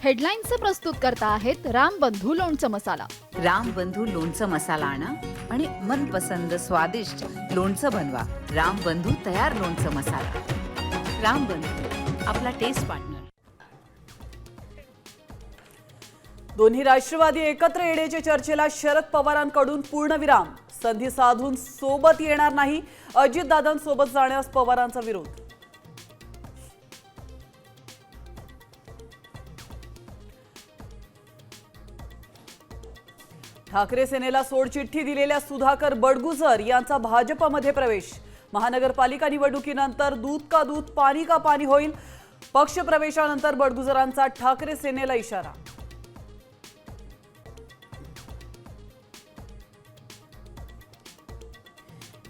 हेडलाईन्सचे प्रस्तुत करता आहेत रामबंधू लोणचं मसाला। रामबंधू लोणचं मसाला आणा आणि मनपसंद स्वादिष्ट लोणचं बनवा। रामबंधू तयार लोणचं मसाला। रामबंधू आपला टेस्ट पार्टनर। दोन्ही राष्ट्रवादी एकत्र येण्याच्या चर्चेला शरद पवारांकडून पूर्णविराम। संधी साधून सोबत येणार नाही, अजितदादांसोबत जाण्यास पवारांचा विरोध। ठाकरे सेनेला सोडचिठ्ठी दिलेल्या सुधाकर बडगुजर यांचा भाजपमध्ये प्रवेश। महानगरपालिका निवडणुकीनंतर दूध का दूध पाणी का पाणी होईल। पक्ष प्रवेशानंतर बडगुजरांचा ठाकरे सेनेला इशारा।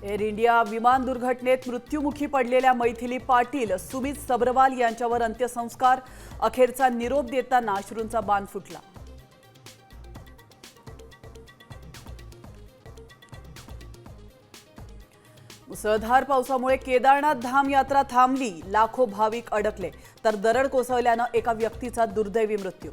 एअर इंडिया विमान दुर्घटनेत मृत्युमुखी पडलेल्या मैथिली पाटील, सुमित सबरवाल यांच्यावर अंत्यसंस्कार। अखेरचा निरोप देताना अश्रूंचा बाण फुटला। मुसळधार पावसामुळे केदारनाथ धाम यात्रा थांबली। लाखो भाविक अडकले तर दरड कोसळल्याने एका व्यक्तीचा दुर्दैवी मृत्यू।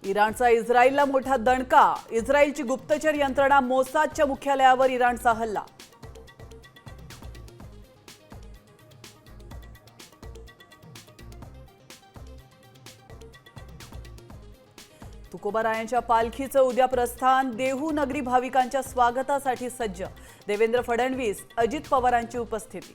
इराणचा इस्रायलला मोठा दणका। इस्रायलची गुप्तचर यंत्रणा मोसादच्या मुख्यालयावर इराणचा हल्ला। तुकोबारायांच्या पालखीचं उद्या प्रस्थान। देहू नगरी भाविकांच्या स्वागतासाठी सज्ज। देवेंद्र फडणवीस, अजित पवारांची उपस्थिती।